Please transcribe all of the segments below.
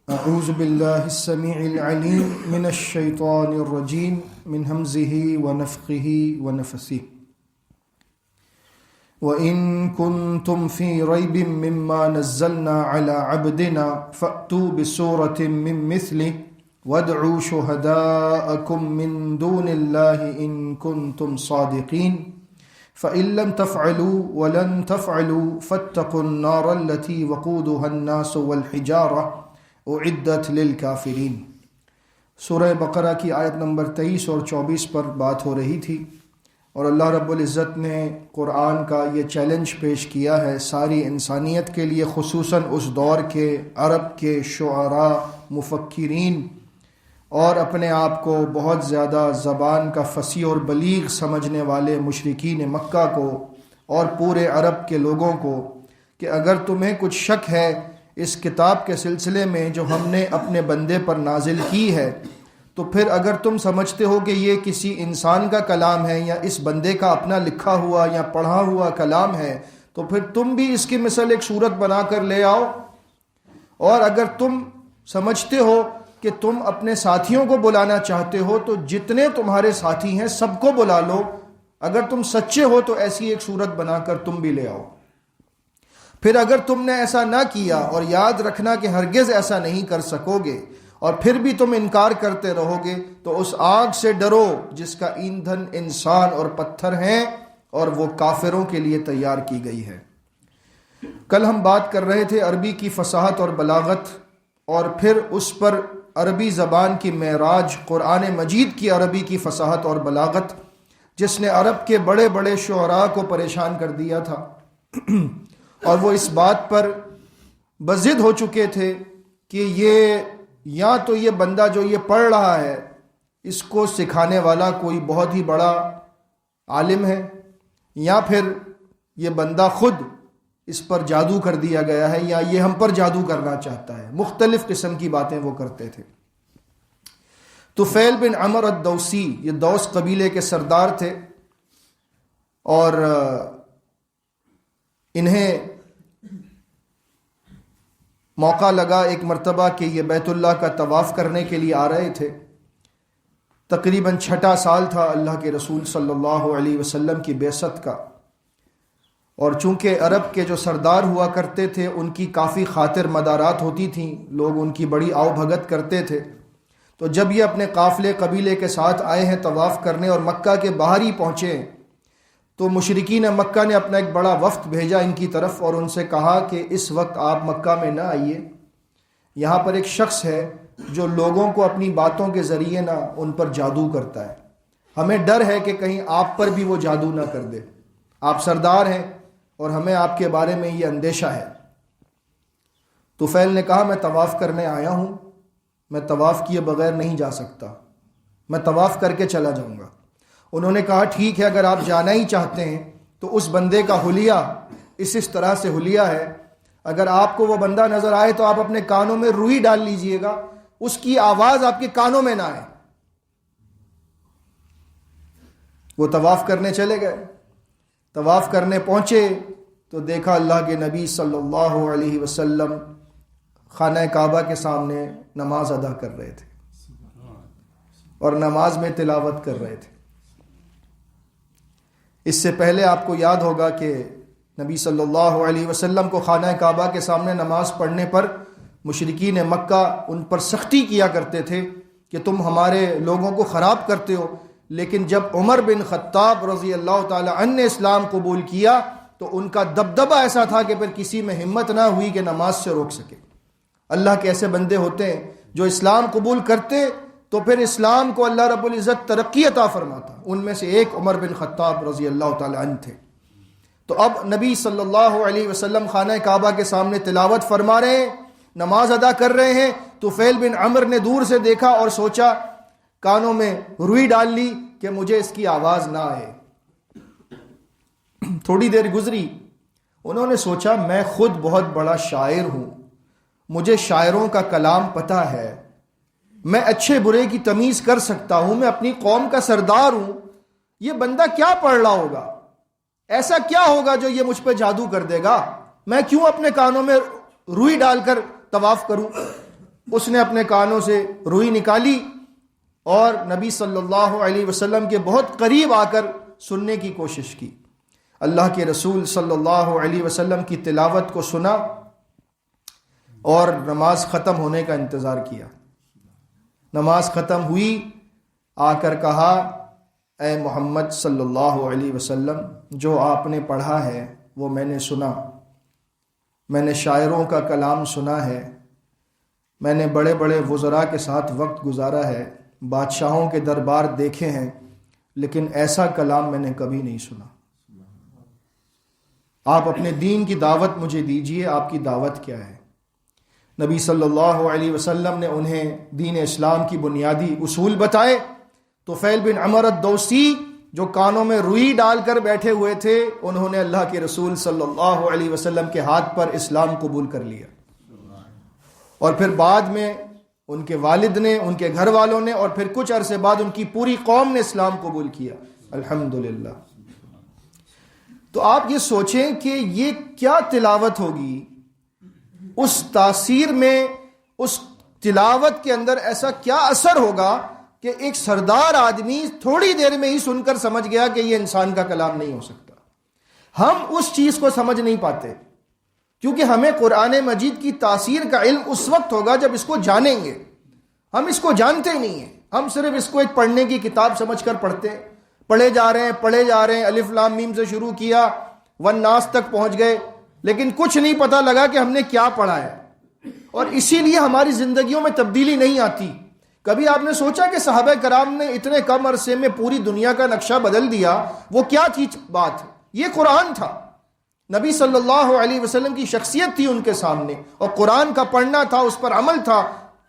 أعوذ بالله السميع العليم من الشيطان الرجيم من همزه ونفخه ونفثه وإن كنتم في ريب مما نزلنا على عبدنا فأتوا بسورة من مثله وادعوا شهداءكم من دون الله إن كنتم صادقين فإن لم تفعلوا ولن تفعلوا فاتقوا النار التي وقودها الناس والحجارة اعدت للکافرین۔ سورہ بقرہ کی آیت نمبر 23 اور 24 پر بات ہو رہی تھی، اور اللہ رب العزت نے قرآن کا یہ چیلنج پیش کیا ہے ساری انسانیت کے لیے، خصوصاً اس دور کے عرب کے شعراء، مفکرین اور اپنے آپ کو بہت زیادہ زبان کا فصیح اور بلیغ سمجھنے والے مشرکین مکہ کو اور پورے عرب کے لوگوں کو کہ اگر تمہیں کچھ شک ہے اس کتاب کے سلسلے میں جو ہم نے اپنے بندے پر نازل کی ہے، تو پھر اگر تم سمجھتے ہو کہ یہ کسی انسان کا کلام ہے یا اس بندے کا اپنا لکھا ہوا یا پڑھا ہوا کلام ہے، تو پھر تم بھی اس کی مثل ایک صورت بنا کر لے آؤ۔ اور اگر تم سمجھتے ہو کہ تم اپنے ساتھیوں کو بلانا چاہتے ہو تو جتنے تمہارے ساتھی ہیں سب کو بلا لو، اگر تم سچے ہو تو ایسی ایک صورت بنا کر تم بھی لے آؤ۔ پھر اگر تم نے ایسا نہ کیا، اور یاد رکھنا کہ ہرگز ایسا نہیں کر سکو گے، اور پھر بھی تم انکار کرتے رہو گے، تو اس آگ سے ڈرو جس کا ایندھن انسان اور پتھر ہیں اور وہ کافروں کے لیے تیار کی گئی ہے۔ کل ہم بات کر رہے تھے عربی کی فصاحت اور بلاغت، اور پھر اس پر عربی زبان کی معراج قرآن مجید کی عربی کی فصاحت اور بلاغت، جس نے عرب کے بڑے بڑے شعراء کو پریشان کر دیا تھا، اور وہ اس بات پر بضد ہو چکے تھے کہ یہ یا تو یہ بندہ جو یہ پڑھ رہا ہے اس کو سکھانے والا کوئی بہت ہی بڑا عالم ہے، یا پھر یہ بندہ خود اس پر جادو کر دیا گیا ہے، یا یہ ہم پر جادو کرنا چاہتا ہے۔ مختلف قسم کی باتیں وہ کرتے تھے۔ طفیل بن عمر الدوسی، یہ دوس قبیلے کے سردار تھے، اور انہیں موقع لگا ایک مرتبہ کہ یہ بیت اللہ کا طواف کرنے کے لیے آ رہے تھے۔ تقریباً 6واں سال تھا اللہ کے رسول صلی اللہ علیہ وسلم کی بعثت کا، اور چونکہ عرب کے جو سردار ہوا کرتے تھے ان کی کافی خاطر مدارات ہوتی تھیں، لوگ ان کی بڑی آؤ بھگت کرتے تھے، تو جب یہ اپنے قافلے قبیلے کے ساتھ آئے ہیں طواف کرنے اور مکہ کے باہر ہی پہنچے، تو مشرکین مکہ نے اپنا ایک بڑا وفد بھیجا ان کی طرف، اور ان سے کہا کہ اس وقت آپ مکہ میں نہ آئیے، یہاں پر ایک شخص ہے جو لوگوں کو اپنی باتوں کے ذریعے نہ ان پر جادو کرتا ہے، ہمیں ڈر ہے کہ کہیں آپ پر بھی وہ جادو نہ کر دے، آپ سردار ہیں اور ہمیں آپ کے بارے میں یہ اندیشہ ہے۔ طفیل نے کہا میں طواف کرنے آیا ہوں، میں طواف کیے بغیر نہیں جا سکتا، میں طواف کر کے چلا جاؤں گا۔ انہوں نے کہا ٹھیک ہے، اگر آپ جانا ہی چاہتے ہیں تو اس بندے کا حلیہ اس طرح سے حلیہ ہے، اگر آپ کو وہ بندہ نظر آئے تو آپ اپنے کانوں میں روئی ڈال لیجئے گا، اس کی آواز آپ کے کانوں میں نہ آئے۔ وہ طواف کرنے چلے گئے، طواف کرنے پہنچے تو دیکھا اللہ کے نبی صلی اللہ علیہ وسلم خانہ کعبہ کے سامنے نماز ادا کر رہے تھے، اور نماز میں تلاوت کر رہے تھے۔ اس سے پہلے آپ کو یاد ہوگا کہ نبی صلی اللہ علیہ وسلم کو خانہ کعبہ کے سامنے نماز پڑھنے پر مشرکین مکہ ان پر سختی کیا کرتے تھے کہ تم ہمارے لوگوں کو خراب کرتے ہو، لیکن جب عمر بن خطاب رضی اللہ تعالی عنہ نے اسلام قبول کیا تو ان کا دبدبہ ایسا تھا کہ پھر کسی میں ہمت نہ ہوئی کہ نماز سے روک سکے۔ اللہ کے ایسے بندے ہوتے ہیں جو اسلام قبول کرتے تو پھر اسلام کو اللہ رب العزت ترقی عطا فرماتا، ان میں سے ایک عمر بن خطاب رضی اللہ تعالی عنہ تھے۔ تو اب نبی صلی اللہ علیہ وسلم خانہ کعبہ کے سامنے تلاوت فرما رہے ہیں، نماز ادا کر رہے ہیں، تو طفیل بن عمر نے دور سے دیکھا اور سوچا، کانوں میں روئی ڈال لی کہ مجھے اس کی آواز نہ آئے۔ تھوڑی دیر گزری، انہوں نے سوچا میں خود بہت بڑا شاعر ہوں، مجھے شاعروں کا کلام پتہ ہے، میں اچھے برے کی تمیز کر سکتا ہوں، میں اپنی قوم کا سردار ہوں، یہ بندہ کیا پڑھ رہا ہوگا، ایسا کیا ہوگا جو یہ مجھ پہ جادو کر دے گا، میں کیوں اپنے کانوں میں روئی ڈال کر طواف کروں۔ اس نے اپنے کانوں سے روئی نکالی اور نبی صلی اللہ علیہ وسلم کے بہت قریب آ کر سننے کی کوشش کی. اللہ کے رسول صلی اللہ علیہ وسلم کی تلاوت کو سنا اور نماز ختم ہونے کا انتظار کیا. نماز ختم ہوئی، آ کر کہا اے محمد صلی اللہ علیہ وسلم، جو آپ نے پڑھا ہے وہ میں نے سنا، میں نے شاعروں کا کلام سنا ہے، میں نے بڑے بڑے وزراء کے ساتھ وقت گزارا ہے، بادشاہوں کے دربار دیکھے ہیں، لیکن ایسا کلام میں نے کبھی نہیں سنا. آپ اپنے دین کی دعوت مجھے دیجئے، آپ کی دعوت کیا ہے؟ نبی صلی اللہ علیہ وسلم نے انہیں دین اسلام کی بنیادی اصول بتائے. طفیل بن عمر الدوسی جو کانوں میں روئی ڈال کر بیٹھے ہوئے تھے، انہوں نے اللہ کے رسول صلی اللہ علیہ وسلم کے ہاتھ پر اسلام قبول کر لیا، اور پھر بعد میں ان کے والد نے، ان کے گھر والوں نے، اور پھر کچھ عرصے بعد ان کی پوری قوم نے اسلام قبول کیا. الحمدللہ. تو آپ یہ سوچیں کہ یہ کیا تلاوت ہوگی، اس تاثیر میں، اس تلاوت کے اندر ایسا کیا اثر ہوگا کہ ایک سردار آدمی تھوڑی دیر میں ہی سن کر سمجھ گیا کہ یہ انسان کا کلام نہیں ہو سکتا. ہم اس چیز کو سمجھ نہیں پاتے، کیونکہ ہمیں قرآن مجید کی تاثیر کا علم اس وقت ہوگا جب اس کو جانیں گے. ہم اس کو جانتے نہیں ہیں، ہم صرف اس کو ایک پڑھنے کی کتاب سمجھ کر پڑھتے ہیں، پڑھے جا رہے ہیں، الف لام میم سے شروع کیا، والناس تک پہنچ گئے، لیکن کچھ نہیں پتہ لگا کہ ہم نے کیا پڑھا ہے. اور اسی لیے ہماری زندگیوں میں تبدیلی نہیں آتی. کبھی آپ نے سوچا کہ صحابہ کرام نے اتنے کم عرصے میں پوری دنیا کا نقشہ بدل دیا؟ وہ کیا تھی بات؟ یہ قرآن تھا. نبی صلی اللہ علیہ وسلم کی شخصیت تھی ان کے سامنے، اور قرآن کا پڑھنا تھا، اس پر عمل تھا.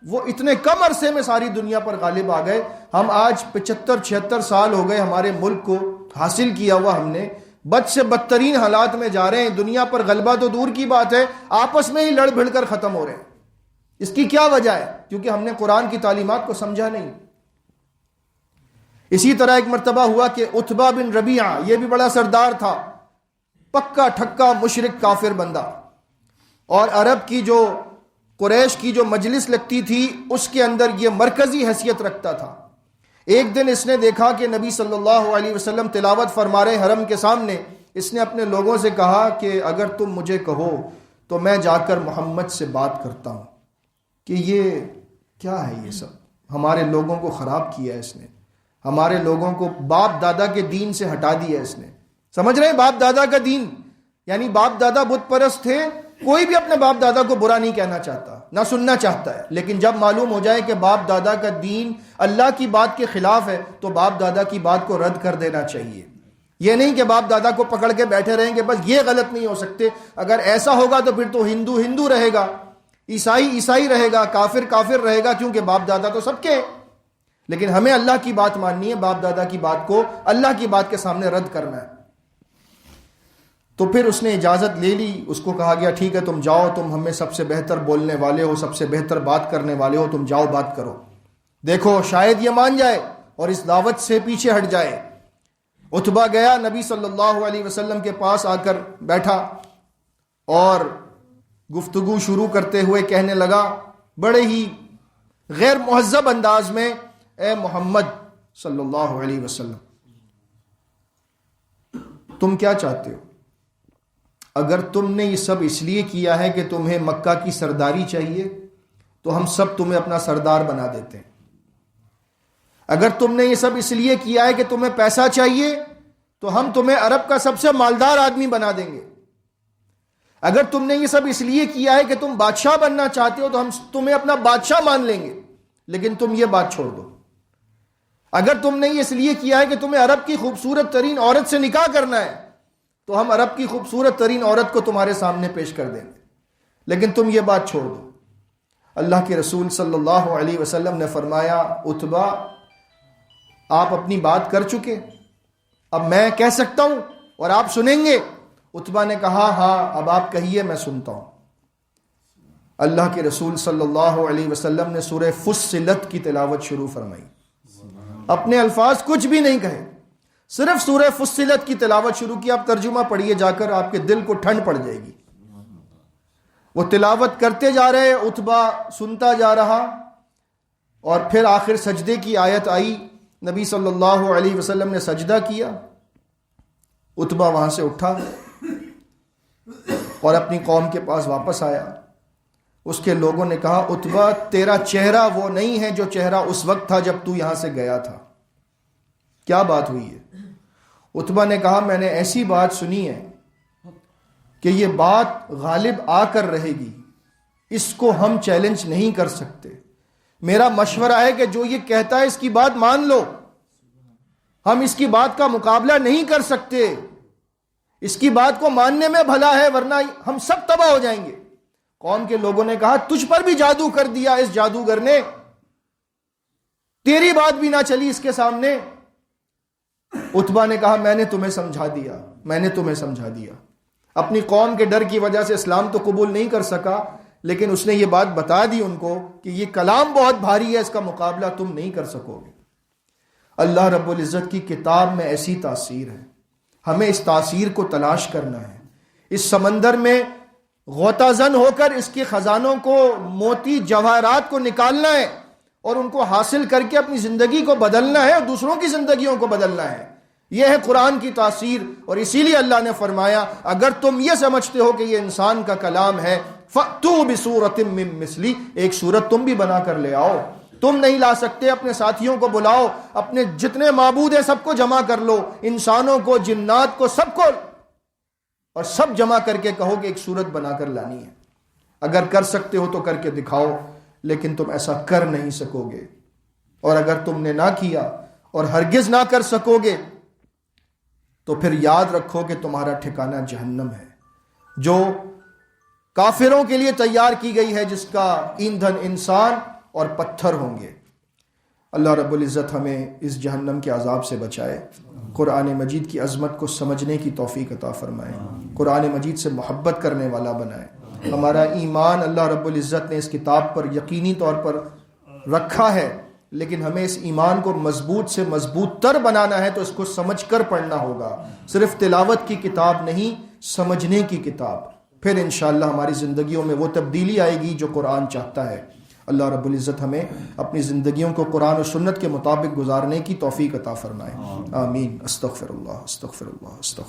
وہ اتنے کم عرصے میں ساری دنیا پر غالب آ گئے. ہم آج 75-76 سال ہو گئے ہمارے ملک کو حاصل کیا ہوا، ہم نے بد سے بدترین حالات میں جا رہے ہیں. دنیا پر غلبہ تو دور کی بات ہے، آپس میں ہی لڑ بھڑ کر ختم ہو رہے ہیں. اس کی کیا وجہ ہے؟ کیونکہ ہم نے قرآن کی تعلیمات کو سمجھا نہیں. اسی طرح ایک مرتبہ ہوا کہ عتبہ بن ربیعہ، یہ بھی بڑا سردار تھا، پکا ٹھکا مشرک کافر بندہ، اور عرب کی جو قریش کی جو مجلس لگتی تھی اس کے اندر یہ مرکزی حیثیت رکھتا تھا. ایک دن اس نے دیکھا کہ نبی صلی اللہ علیہ وسلم تلاوت فرما رہے حرم کے سامنے. اس نے اپنے لوگوں سے کہا کہ اگر تم مجھے کہو تو میں جا کر محمد سے بات کرتا ہوں کہ یہ کیا ہے، یہ سب ہمارے لوگوں کو خراب کیا ہے اس نے، ہمارے لوگوں کو باپ دادا کے دین سے ہٹا دیا اس نے. سمجھ رہے ہیں باپ دادا کا دین؟ یعنی باپ دادا بت پرست تھے، کوئی بھی اپنے باپ دادا کو برا نہیں کہنا چاہتا، نہ سننا چاہتا ہے. لیکن جب معلوم ہو جائے کہ باپ دادا کا دین اللہ کی بات کے خلاف ہے تو باپ دادا کی بات کو رد کر دینا چاہیے. یہ نہیں کہ باپ دادا کو پکڑ کے بیٹھے رہیں گے بس یہ غلط نہیں ہو سکتے. اگر ایسا ہوگا تو پھر تو ہندو ہندو رہے گا، عیسائی عیسائی رہے گا، کافر کافر رہے گا، کیونکہ باپ دادا تو سب کے ہیں. لیکن ہمیں اللہ کی بات ماننی ہے، باپ دادا کی بات کو اللہ کی بات کے سامنے رد کرنا ہے. تو پھر اس نے اجازت لے لی. اس کو کہا گیا ٹھیک ہے تم جاؤ، تم ہمیں سب سے بہتر بولنے والے ہو، سب سے بہتر بات کرنے والے ہو، تم جاؤ بات کرو، دیکھو شاید یہ مان جائے اور اس دعوت سے پیچھے ہٹ جائے. عتبہ گیا، نبی صلی اللہ علیہ وسلم کے پاس آ کر بیٹھا اور گفتگو شروع کرتے ہوئے کہنے لگا بڑے ہی غیر مہذب انداز میں، اے محمد صلی اللہ علیہ وسلم، تم کیا چاہتے ہو؟ اگر تم نے یہ سب اس لیے کیا ہے کہ تمہیں مکہ کی سرداری چاہیے تو ہم سب تمہیں اپنا سردار بنا دیتے ہیں. اگر تم نے یہ سب اس لیے کیا ہے کہ تمہیں پیسہ چاہیے تو ہم تمہیں عرب کا سب سے مالدار آدمی بنا دیں گے. اگر تم نے یہ سب اس لیے کیا ہے کہ تم بادشاہ بننا چاہتے ہو تو ہم تمہیں اپنا بادشاہ مان لیں گے. لیکن تم یہ بات چھوڑ دو. اگر تم نے یہ اس لیے کیا ہے کہ تمہیں عرب کی خوبصورت ترین عورت سے نکاح کرنا ہے تو ہم عرب کی خوبصورت ترین عورت کو تمہارے سامنے پیش کر دیں گے. لیکن تم یہ بات چھوڑ دو. اللہ کے رسول صلی اللہ علیہ وسلم نے فرمایا عتبہ آپ اپنی بات کر چکے، اب میں کہہ سکتا ہوں اور آپ سنیں گے؟ عتبہ نے کہا ہاں اب آپ کہیے میں سنتا ہوں. اللہ کے رسول صلی اللہ علیہ وسلم نے سورہ فصلت کی تلاوت شروع فرمائی. اپنے الفاظ کچھ بھی نہیں کہے، صرف سورہ فصلت کی تلاوت شروع کی. آپ ترجمہ پڑھیے جا کر، آپ کے دل کو ٹھنڈ پڑ جائے گی. وہ تلاوت کرتے جا رہے، عتبہ سنتا جا رہا، اور پھر آخر سجدے کی آیت آئی، نبی صلی اللہ علیہ وسلم نے سجدہ کیا، عتبہ وہاں سے اٹھا اور اپنی قوم کے پاس واپس آیا۔ اس کے لوگوں نے کہا، عتبہ تیرا چہرہ وہ نہیں ہے جو چہرہ اس وقت تھا جب تو یہاں سے گیا تھا، کیا بات ہوئی ہے؟ عتبہ نے کہا، میں نے ایسی بات سنی ہے کہ یہ بات غالب آ کر رہے گی، اس کو ہم چیلنج نہیں کر سکتے، میرا مشورہ ہے کہ جو یہ کہتا ہے اس کی بات مان لو، ہم اس کی بات کا مقابلہ نہیں کر سکتے، اس کی بات کو ماننے میں بھلا ہے ورنہ ہم سب تباہ ہو جائیں گے۔ قوم کے لوگوں نے کہا، تجھ پر بھی جادو کر دیا اس جادوگر نے، تیری بات بھی نہ چلی اس کے سامنے۔ عتبہ نے کہا، میں نے تمہیں سمجھا دیا، میں نے تمہیں سمجھا دیا۔ اپنی قوم کے ڈر کی وجہ سے اسلام تو قبول نہیں کر سکا، لیکن اس نے یہ بات بتا دی ان کو کہ یہ کلام بہت بھاری ہے، اس کا مقابلہ تم نہیں کر سکو گے۔ اللہ رب العزت کی کتاب میں ایسی تاثیر ہے، ہمیں اس تاثیر کو تلاش کرنا ہے، اس سمندر میں غوطہ زن ہو کر اس کے خزانوں کو، موتی جواہرات کو نکالنا ہے اور ان کو حاصل کر کے اپنی زندگی کو بدلنا ہے اور دوسروں کی زندگیوں کو بدلنا ہے۔ یہ ہے قرآن کی تاثیر، اور اسی لیے اللہ نے فرمایا، اگر تم یہ سمجھتے ہو کہ یہ انسان کا کلام ہے، فَأْتُوا بِسُورَةٍ مِّن مِّثْلِهِ، ایک سورت تم بھی بنا کر لے آؤ۔ تم نہیں لا سکتے، اپنے ساتھیوں کو بلاؤ، اپنے جتنے معبود ہیں سب کو جمع کر لو، انسانوں کو، جنات کو، سب کو، اور سب جمع کر کے کہو کہ ایک سورت بنا کر لانی ہے۔ اگر کر سکتے ہو تو کر کے دکھاؤ، لیکن تم ایسا کر نہیں سکو گے، اور اگر تم نے نہ کیا اور ہرگز نہ کر سکو گے تو پھر یاد رکھو کہ تمہارا ٹھکانہ جہنم ہے، جو کافروں کے لیے تیار کی گئی ہے، جس کا ایندھن انسان اور پتھر ہوں گے۔ اللہ رب العزت ہمیں اس جہنم کے عذاب سے بچائے، قرآن مجید کی عظمت کو سمجھنے کی توفیق عطا فرمائے، قرآن مجید سے محبت کرنے والا بنائے۔ ہمارا ایمان اللہ رب العزت نے اس کتاب پر یقینی طور پر رکھا ہے، لیکن ہمیں اس ایمان کو مضبوط سے مضبوط تر بنانا ہے تو اس کو سمجھ کر پڑھنا ہوگا، صرف تلاوت کی کتاب نہیں، سمجھنے کی کتاب۔ پھر انشاءاللہ ہماری زندگیوں میں وہ تبدیلی آئے گی جو قرآن چاہتا ہے۔ اللہ رب العزت ہمیں اپنی زندگیوں کو قرآن و سنت کے مطابق گزارنے کی توفیق عطا فرمائے، آمین۔ استغفر اللہ، استغفر اللہ، استغفر